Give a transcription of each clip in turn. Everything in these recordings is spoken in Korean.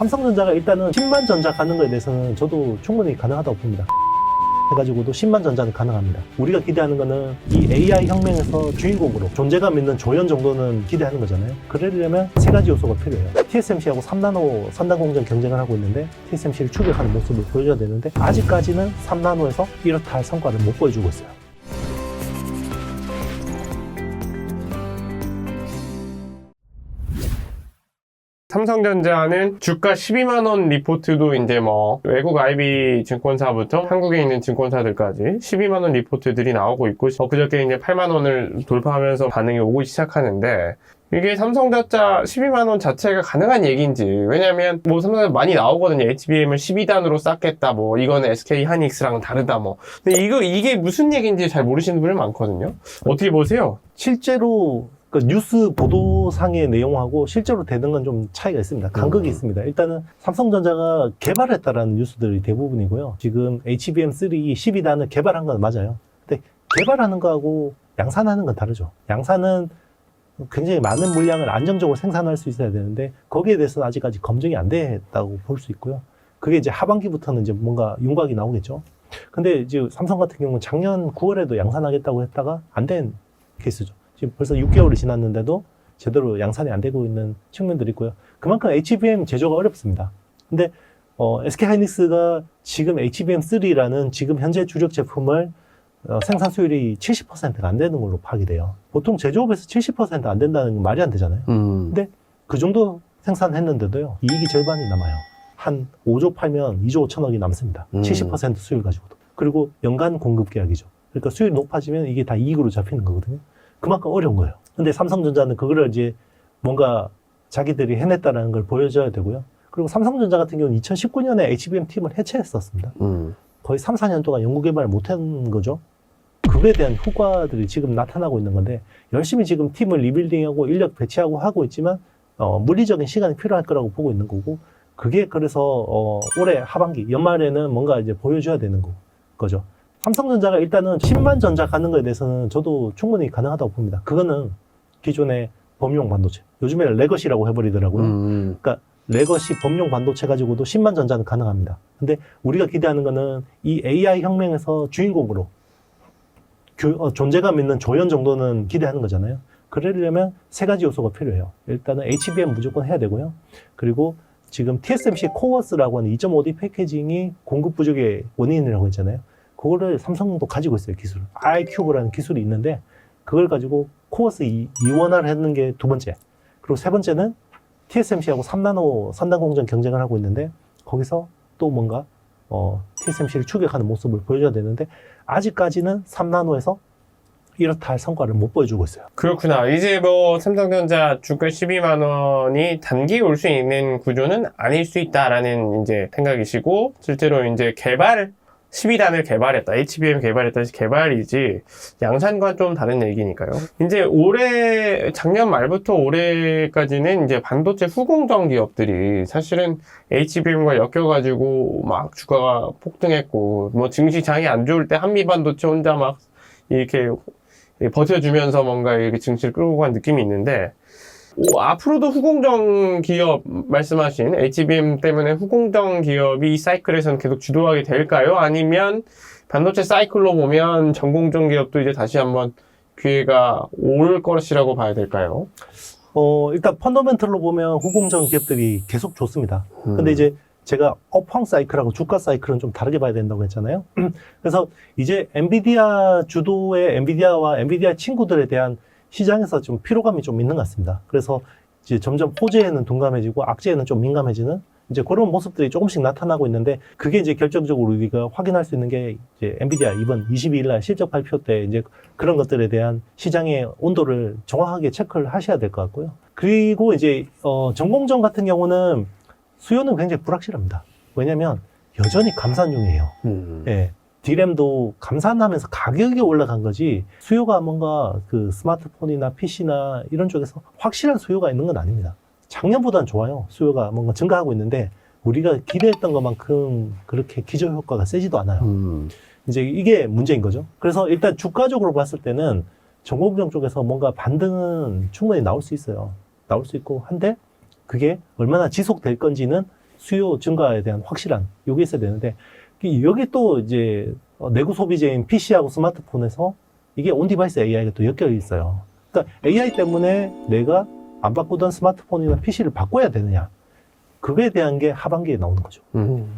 삼성전자가 일단은 10만 전자 가는 거에 대해서는 저도 충분히 가능하다고 봅니다. 해가지고도 10만 전자는 가능합니다. 우리가 기대하는 거는 이 AI 혁명에서 주인공으로 존재감 있는 조연 정도는 기대하는 거잖아요. 그러려면 세 가지 요소가 필요해요. TSMC하고 3나노 선단 공정 경쟁을 하고 있는데 TSMC를 추격하는 모습을 보여줘야 되는데 아직까지는 3나노에서 이렇다 할 성과를 못 보여주고 있어요. 삼성전자는 주가 12만 원 리포트도 이제 뭐 외국 IB 증권사부터 한국에 있는 증권사들까지 12만 원 리포트들이 나오고 있고 그저께 이제 8만 원을 돌파하면서 반응이 오고 시작하는데 이게 삼성전자 12만 원 자체가 가능한 얘기인지 왜냐면 뭐 삼성전자 많이 나오거든요. HBM을 12단으로 쌓겠다 뭐 이거는 SK 하이닉스랑 다르다 뭐 근데 이게 무슨 얘기인지 잘 모르시는 분이 많거든요. 어떻게 보세요? 실제로 그 뉴스 보도상의 내용하고 실제로 되는 건 좀 차이가 있습니다. 간극이 있습니다. 일단은 삼성전자가 개발했다라는 뉴스들이 대부분이고요. 지금 HBM3 12단을 개발한 건 맞아요. 근데 개발하는 거하고 양산하는 건 다르죠. 양산은 굉장히 많은 물량을 안정적으로 생산할 수 있어야 되는데 거기에 대해서는 아직까지 검증이 안 됐다고 볼 수 있고요. 그게 이제 하반기부터는 이제 뭔가 윤곽이 나오겠죠. 근데 이제 삼성 같은 경우는 작년 9월에도 양산하겠다고 했다가 안 된 케이스죠. 지금 벌써 6개월이 지났는데도 제대로 양산이 안 되고 있는 측면들이 있고요. 그만큼 HBM 제조가 어렵습니다. 근데 SK 하이닉스가 지금 HBM3라는 지금 현재 주력 제품을 생산 수율이 70%가 안 되는 걸로 파악이 돼요. 보통 제조업에서 70% 안 된다는 건 말이 안 되잖아요. 근데 그 정도 생산했는데도요. 이익이 절반이 남아요. 한 5조 팔면 2조 5천억이 남습니다. 70% 수율 가지고도. 그리고 연간 공급 계약이죠. 그러니까 수율이 높아지면 이게 다 이익으로 잡히는 거거든요. 그만큼 어려운 거예요. 근데 삼성전자는 그거를 이제 뭔가 자기들이 해냈다는 걸 보여줘야 되고요. 그리고 삼성전자 같은 경우는 2019년에 HBM 팀을 해체했었습니다. 거의 3, 4년 동안 연구개발을 못한 거죠. 그거에 대한 효과들이 지금 나타나고 있는 건데 열심히 지금 팀을 리빌딩하고 인력 배치하고 하고 있지만 물리적인 시간이 필요할 거라고 보고 있는 거고 그게 그래서 올해 하반기 연말에는 뭔가 이제 보여줘야 되는 거죠. 삼성전자가 일단은 10만 전자 가는 거에 대해서는 저도 충분히 가능하다고 봅니다. 그거는 기존의 범용 반도체. 요즘에는 레거시라고 해버리더라고요. 그러니까 레거시 범용 반도체 가지고도 10만 전자는 가능합니다. 근데 우리가 기대하는 거는 이 AI 혁명에서 주인공으로 존재감 있는 조연 정도는 기대하는 거잖아요. 그러려면 세 가지 요소가 필요해요. 일단은 HBM 무조건 해야 되고요. 그리고 지금 TSMC 코어스라고 하는 2.5D 패키징이 공급 부족의 원인이라고 했잖아요. 그거를 삼성도 가지고 있어요, 기술. iCube라는 기술이 있는데, 그걸 가지고 코어스 이원화를 했는 게 두 번째. 그리고 세 번째는 TSMC하고 3나노 선단 공정 경쟁을 하고 있는데, 거기서 또 뭔가, TSMC를 추격하는 모습을 보여줘야 되는데, 아직까지는 3나노에서 이렇다 할 성과를 못 보여주고 있어요. 그렇구나. 이제 뭐 삼성전자 주가 12만 원이 단기에 올 수 있는 구조는 아닐 수 있다라는 이제 생각이시고, 실제로 이제 12단을 개발했다. HBM 개발했다. 개발이지 양산과 좀 다른 얘기니까요. 이제 작년 말부터 올해까지는 이제 반도체 후공정 기업들이 사실은 HBM과 엮여가지고 막 주가가 폭등했고, 뭐 증시장이 안 좋을 때 한미반도체 혼자 막 이렇게 버텨주면서 뭔가 이렇게 증시를 끌고 간 느낌이 있는데, 앞으로도 후공정 기업 말씀하신 HBM 때문에 후공정 기업이 이 사이클에서는 계속 주도하게 될까요? 아니면 반도체 사이클로 보면 전공정 기업도 이제 다시 한번 기회가 올 것이라고 봐야 될까요? 일단 펀더멘털로 보면 후공정 기업들이 계속 좋습니다. 근데 이제 제가 업황 사이클하고 주가 사이클은 좀 다르게 봐야 된다고 했잖아요. 그래서 이제 엔비디아 주도의 엔비디아와 엔비디아 친구들에 대한 시장에서 좀 피로감이 좀 있는 것 같습니다. 그래서 이제 점점 호재에는 둔감해지고 악재에는 좀 민감해지는 이제 그런 모습들이 조금씩 나타나고 있는데 그게 이제 결정적으로 우리가 확인할 수 있는 게 이제 엔비디아 이번 22일 날 실적 발표 때 이제 그런 것들에 대한 시장의 온도를 정확하게 체크를 하셔야 될 것 같고요. 그리고 이제 전공정 같은 경우는 수요는 굉장히 불확실합니다. 왜냐면 여전히 감산 중이에요. 예. D램도 감산하면서 가격이 올라간 거지 수요가 뭔가 그 스마트폰이나 PC나 이런 쪽에서 확실한 수요가 있는 건 아닙니다. 작년보다는 좋아요. 수요가 뭔가 증가하고 있는데 우리가 기대했던 것만큼 그렇게 기저효과가 세지도 않아요. 이제 이게 문제인 거죠. 그래서 일단 주가적으로 봤을 때는 전공정 쪽에서 뭔가 반등은 충분히 나올 수 있어요. 나올 수 있고 한데 그게 얼마나 지속될 건지는 수요 증가에 대한 확실한 요게 있어야 되는데 여기 또 이제 내구 소비재인 PC하고 스마트폰에서 이게 온디바이스 AI가 또 엮여 있어요. 그러니까 AI 때문에 내가 안 바꾸던 스마트폰이나 PC를 바꿔야 되느냐. 그거에 대한 게 하반기에 나오는 거죠.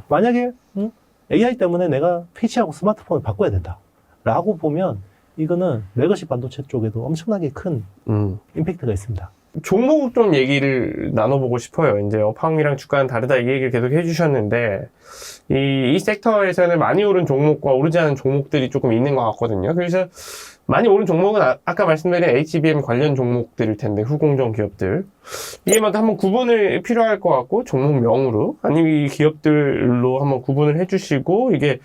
만약에 AI 때문에 내가 PC하고 스마트폰을 바꿔야 된다. 라고 보면 이거는 레거시 반도체 쪽에도 엄청나게 큰 임팩트가 있습니다. 종목 좀 얘기를 나눠보고 싶어요. 이제 업황이랑 주가는 다르다 이 얘기를 계속 해주셨는데 이 섹터에서는 많이 오른 종목과 오르지 않은 종목들이 조금 있는 것 같거든요. 그래서 많이 오른 종목은 아까 말씀드린 HBM 관련 종목들일 텐데 후공정 기업들 이게 뭐 한번 구분을 필요할 것 같고 종목명으로 아니면 이 기업들로 한번 구분을 해주시고 이게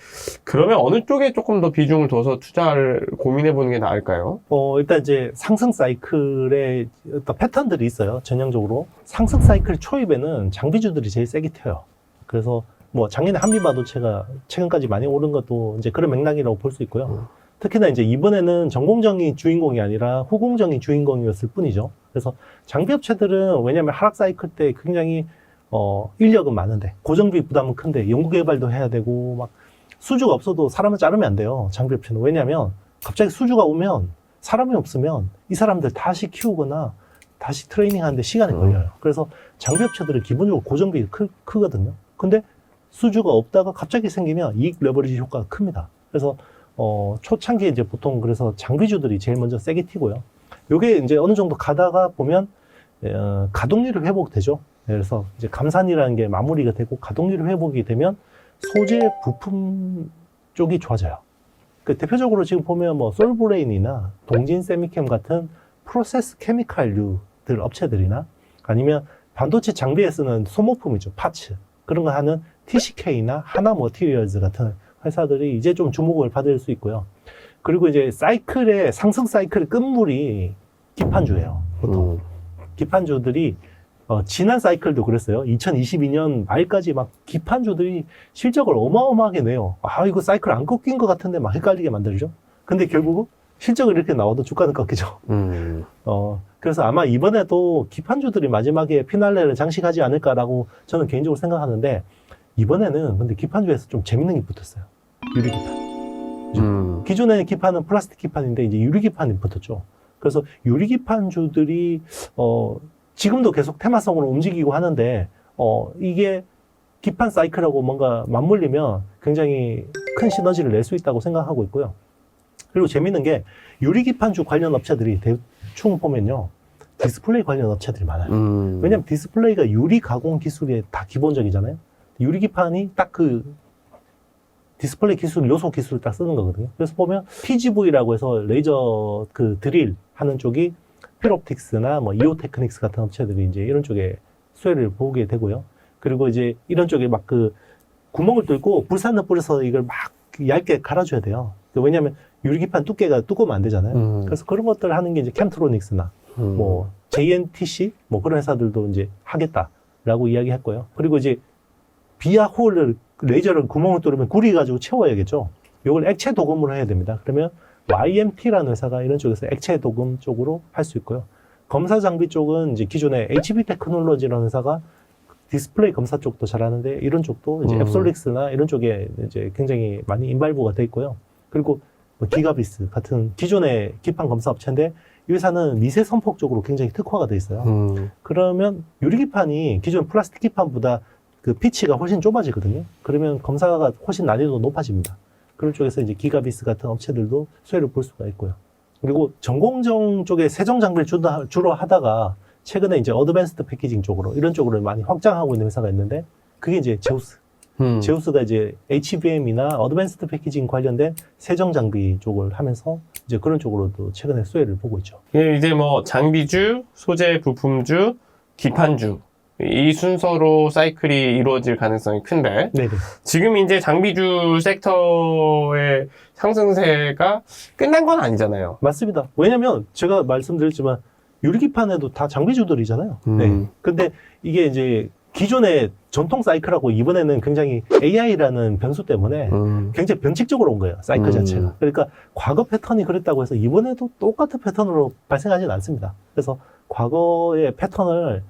그러면 어느 쪽에 조금 더 비중을 둬서 투자를 고민해보는 게 나을까요? 일단 이제 상승 사이클의 어떤 패턴들이 있어요. 전형적으로 상승 사이클 초입에는 장비주들이 제일 세게 튀어요. 그래서 뭐 작년에 한미반도체가 최근까지 많이 오른 것도 이제 그런 맥락이라고 볼 수 있고요. 특히나 이제 이번에는 전공정이 주인공이 아니라 후공정이 주인공이었을 뿐이죠. 그래서 장비업체들은 왜냐하면 하락 사이클 때 굉장히 인력은 많은데 고정비 부담은 큰데 연구개발도 해야 되고 막 수주가 없어도 사람을 자르면 안 돼요. 장비업체는. 왜냐하면 갑자기 수주가 오면 사람이 없으면 이 사람들 다시 키우거나 다시 트레이닝 하는데 시간이 걸려요. 그래서 장비업체들은 기본적으로 고정비 크거든요. 근데 수주가 없다가 갑자기 생기면 이익 레버리지 효과가 큽니다. 그래서 초창기에 이제 보통 그래서 장비주들이 제일 먼저 세게 튀고요. 요게 이제 어느 정도 가다가 보면, 가동률이 회복되죠. 그래서 이제 감산이라는 게 마무리가 되고 가동률이 회복이 되면 소재 부품 쪽이 좋아져요. 그 대표적으로 지금 보면 뭐 솔브레인이나 동진 세미캠 같은 프로세스 케미칼류들 업체들이나 아니면 반도체 장비에 쓰는 소모품이죠. 파츠. 그런 거 하는 TCK나 하나 머티리얼즈 같은 회사들이 이제 좀 주목을 받을 수 있고요. 그리고 이제 사이클의 상승 사이클의 끝물이 기판주예요. 보통 기판주들이 지난 사이클도 그랬어요. 2022년 말까지 막 기판주들이 실적을 어마어마하게 내요. 아 이거 사이클 안 꺾인 것 같은데 막 헷갈리게 만들죠. 근데 결국은 실적을 이렇게 나와도 주가는 꺾이죠. 그래서 아마 이번에도 기판주들이 마지막에 피날레를 장식하지 않을까라고 저는 개인적으로 생각하는데 이번에는 근데 기판주에서 좀 재밌는 게 붙었어요. 유리기판. 기존의 기판은 플라스틱 기판인데 이제 유리기판이 붙었죠. 그래서 유리기판주들이 지금도 계속 테마성으로 움직이고 하는데 이게 기판 사이클하고 뭔가 맞물리면 굉장히 큰 시너지를 낼 수 있다고 생각하고 있고요. 그리고 재밌는 게 유리기판주 관련 업체들이 대충 보면요. 디스플레이 관련 업체들이 많아요. 왜냐면 디스플레이가 유리 가공 기술이 다 기본적이잖아요. 유리기판이 딱 그 디스플레이 기술, 요소 기술을 딱 쓰는 거거든요. 그래서 보면 PGV라고 해서 레이저 그 드릴 하는 쪽이 필옵틱스나 뭐 이오테크닉스 같은 업체들이 이제 이런 쪽에 수혜를 보게 되고요. 그리고 이제 이런 쪽에 막 그 구멍을 뚫고 불산을 뿌려서 이걸 막 얇게 갈아줘야 돼요. 왜냐하면 유리기판 두께가 두꺼우면 안 되잖아요. 그래서 그런 것들을 하는 게 이제 캠트로닉스나 뭐 JNTC 뭐 그런 회사들도 이제 하겠다라고 이야기했고요. 그리고 이제 비아 홀을 레이저를 구멍을 뚫으면 구리 가지고 채워야겠죠. 이걸 액체 도금으로 해야 됩니다. 그러면 YMT라는 회사가 이런 쪽에서 액체 도금 쪽으로 할 수 있고요. 검사 장비 쪽은 이제 기존의 HB 테크놀로지라는 회사가 디스플레이 검사 쪽도 잘하는데 이런 쪽도 이제 앱솔릭스나 이런 쪽에 이제 굉장히 많이 인발부가 돼 있고요. 그리고 뭐 기가비스 같은 기존의 기판 검사 업체인데 이 회사는 미세 선폭 쪽으로 굉장히 특화가 돼 있어요. 그러면 유리기판이 기존 플라스틱 기판보다 그 피치가 훨씬 좁아지거든요. 그러면 검사가 훨씬 난이도가 높아집니다. 그런 쪽에서 이제 기가비스 같은 업체들도 수혜를 볼 수가 있고요. 그리고 전공정 쪽에 세정 장비를 주로 하다가 최근에 이제 어드밴스드 패키징 쪽으로 이런 쪽으로 많이 확장하고 있는 회사가 있는데 그게 이제 제우스. 제우스가 이제 HBM이나 어드밴스드 패키징 관련된 세정 장비 쪽을 하면서 이제 그런 쪽으로도 최근에 수혜를 보고 있죠. 이제 뭐 장비주, 소재 부품주, 기판주 이 순서로 사이클이 이루어질 가능성이 큰데 네네. 지금 이제 장비주 섹터의 상승세가 끝난 건 아니잖아요. 맞습니다. 왜냐면 제가 말씀드렸지만 유리기판에도 다 장비주들이잖아요. 네. 근데 이게 이제 기존의 전통 사이클하고 이번에는 굉장히 AI라는 변수 때문에 굉장히 변칙적으로 온 거예요. 사이클 자체가. 그러니까 과거 패턴이 그랬다고 해서 이번에도 똑같은 패턴으로 발생하지는 않습니다. 그래서 과거의 패턴을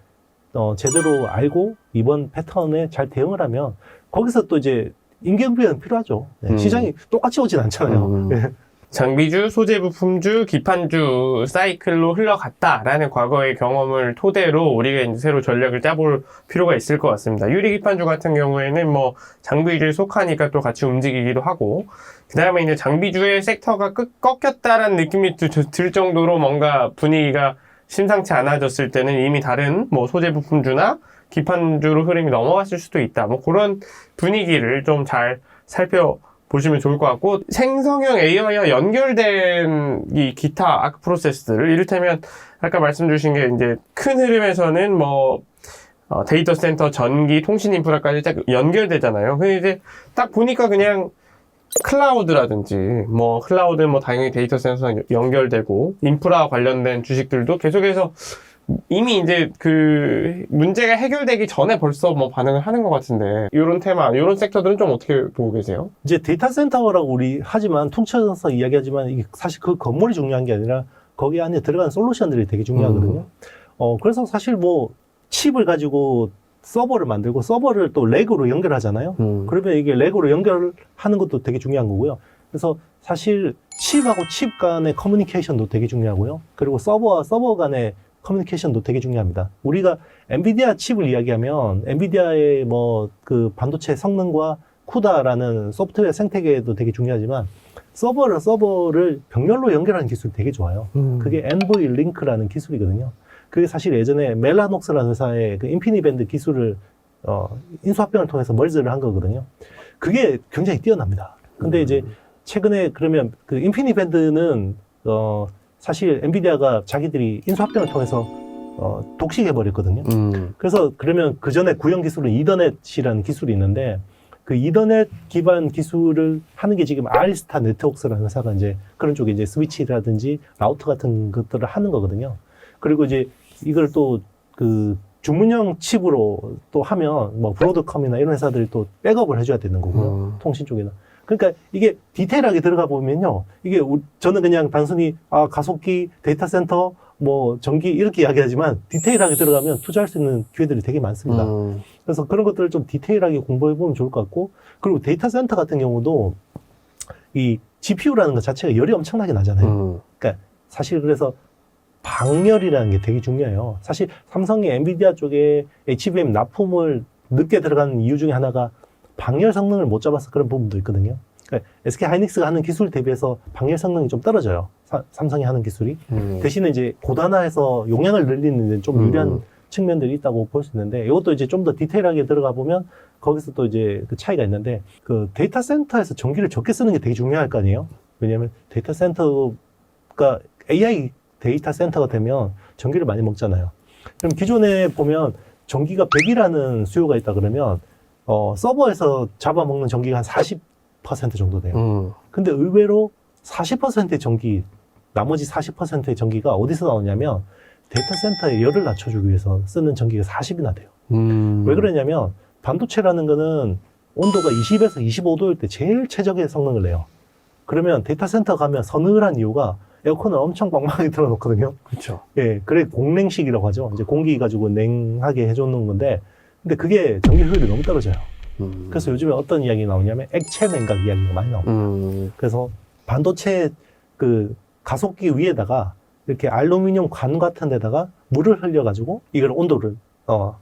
제대로 알고 이번 패턴에 잘 대응을 하면 거기서 또 이제 인계응변은 필요하죠. 네, 시장이 똑같이 오진 않잖아요. 네. 장비주, 소재 부품주, 기판주 사이클로 흘러갔다라는 과거의 경험을 토대로 우리가 이제 새로 전략을 짜볼 필요가 있을 것 같습니다. 유리기판주 같은 경우에는 뭐 장비주에 속하니까 또 같이 움직이기도 하고, 그 다음에 이제 장비주의 섹터가 꺾였다라는 느낌이 들 정도로 뭔가 분위기가 심상치 않아졌을 때는 이미 다른 뭐 소재 부품주나 기판주로 흐름이 넘어갔을 수도 있다. 뭐 그런 분위기를 좀 잘 살펴보시면 좋을 것 같고, 생성형 AI와 연결된 이 기타 아크 프로세스들, 이를테면 아까 말씀 주신 게 이제 큰 흐름에서는 뭐 데이터 센터, 전기, 통신 인프라까지 딱 연결되잖아요. 근데 이제 딱 보니까 그냥 클라우드라든지 뭐 클라우드는 뭐 당연히 데이터 센터랑 연결되고 인프라 관련된 주식들도 계속해서 이미 이제 그 문제가 해결되기 전에 벌써 뭐 반응을 하는 것 같은데, 이런 테마, 이런 섹터들은 좀 어떻게 보고 계세요? 이제 데이터 센터라고 우리 하지만 퉁쳐서 이야기하지만 이게 사실 그 건물이 중요한 게 아니라 거기 안에 들어가는 솔루션들이 되게 중요하거든요. 그래서 사실 뭐 칩을 가지고 서버를 만들고 서버를 또 렉으로 연결하잖아요. 그러면 이게 렉으로 연결하는 것도 되게 중요한 거고요. 그래서 사실 칩하고 칩 간의 커뮤니케이션도 되게 중요하고요. 그리고 서버와 서버 간의 커뮤니케이션도 되게 중요합니다. 우리가 엔비디아 칩을 이야기하면 엔비디아의 뭐 그 반도체 성능과 쿠다라는 소프트웨어 생태계도 되게 중요하지만 서버를 병렬로 연결하는 기술이 되게 좋아요. 그게 엔보이 링크라는 기술이거든요. 그게 사실 예전에 멜라녹스라는 회사의 그 인피니밴드 기술을 인수합병을 통해서 멀즈를 한 거거든요. 그게 굉장히 뛰어납니다. 근데 이제 최근에 그러면 그 인피니밴드는 사실 엔비디아가 자기들이 인수합병을 통해서 독식해버렸거든요. 그래서 그러면 그 전에 구형 기술은 이더넷이라는 기술이 있는데 그 이더넷 기반 기술을 하는 게 지금 알스타 네트워크스라는 회사가 이제 그런 쪽에 이제 스위치라든지 라우터 같은 것들을 하는 거거든요. 그리고 이제 이걸 또 그 주문형 칩으로 또 하면 뭐 브로드컴이나 이런 회사들이 또 백업을 해줘야 되는 거고요. 통신 쪽에는. 그러니까 이게 디테일하게 들어가 보면요. 이게 저는 그냥 단순히 가속기, 데이터 센터, 뭐 전기 이렇게 이야기하지만 디테일하게 들어가면 투자할 수 있는 기회들이 되게 많습니다. 그래서 그런 것들을 좀 디테일하게 공부해 보면 좋을 것 같고, 그리고 데이터 센터 같은 경우도 이 GPU라는 것 자체가 열이 엄청나게 나잖아요. 그러니까 사실 그래서 방열이라는 게 되게 중요해요. 사실 삼성이 엔비디아 쪽에 HBM 납품을 늦게 들어가는 이유 중에 하나가 방열 성능을 못 잡아서 그런 부분도 있거든요. 그러니까 SK 하이닉스가 하는 기술 대비해서 방열 성능이 좀 떨어져요. 삼성이 하는 기술이. 대신에 이제 고단화해서 용량을 늘리는 데 좀 유리한 측면들이 있다고 볼 수 있는데, 이것도 이제 좀 더 디테일하게 들어가 보면 거기서 또 이제 그 차이가 있는데, 그 데이터 센터에서 전기를 적게 쓰는 게 되게 중요할 거 아니에요? 왜냐하면 데이터 센터가 AI 데이터 센터가 되면 전기를 많이 먹잖아요. 그럼 기존에 보면 전기가 100이라는 수요가 있다 그러면 서버에서 잡아먹는 전기가 한 40% 정도 돼요. 근데 의외로 40%의 전기, 나머지 40%의 전기가 어디서 나오냐면 데이터 센터에 열을 낮춰주기 위해서 쓰는 전기가 40이나 돼요. 왜 그러냐면 반도체라는 거는 온도가 20에서 25도일 때 제일 최적의 성능을 내요. 그러면 데이터 센터 가면 서늘한 이유가 에어컨을 엄청 빵빵하게 틀어놓거든요. 그렇죠. 예, 그래 공냉식이라고 하죠. 이제 공기 가지고 냉하게 해주는 건데, 근데 그게 전기 효율이 너무 떨어져요. 그래서 요즘에 어떤 이야기 나오냐면 액체 냉각 이야기가 많이 나옵니다. 그래서 반도체 그 가속기 위에다가 이렇게 알루미늄 관 같은 데다가 물을 흘려가지고 이걸 온도를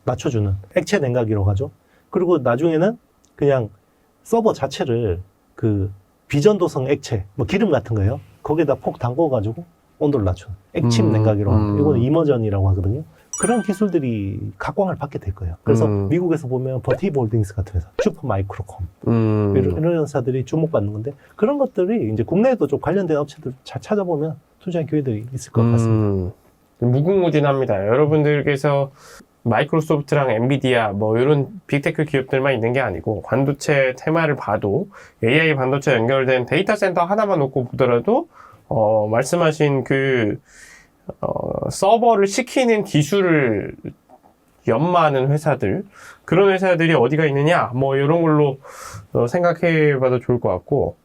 낮춰주는 액체 냉각이라고 하죠. 그리고 나중에는 그냥 서버 자체를 그 비전도성 액체, 뭐 기름 같은 거예요. 거기에다 폭 담궈가지고 온도를 낮추는 액침 냉각이라고 합니다. 이거는 이머전이라고 하거든요. 그런 기술들이 각광을 받게 될 거예요. 그래서 미국에서 보면 버티브 홀딩스 같은 회사, 슈퍼 마이크로콤 이런 회사들이 주목받는 건데, 그런 것들이 이제 국내에도 좀 관련된 업체들 잘 찾아보면 투자의 기회들이 있을 것 같습니다. 무궁무진합니다. 여러분들께서 마이크로소프트랑 엔비디아 뭐 이런 빅테크 기업들만 있는 게 아니고 반도체 테마를 봐도 AI 반도체 연결된 데이터 센터 하나만 놓고 보더라도 말씀하신 그 서버를 시키는 기술을 연마하는 회사들, 그런 회사들이 어디가 있느냐 뭐 이런 걸로 생각해 봐도 좋을 것 같고,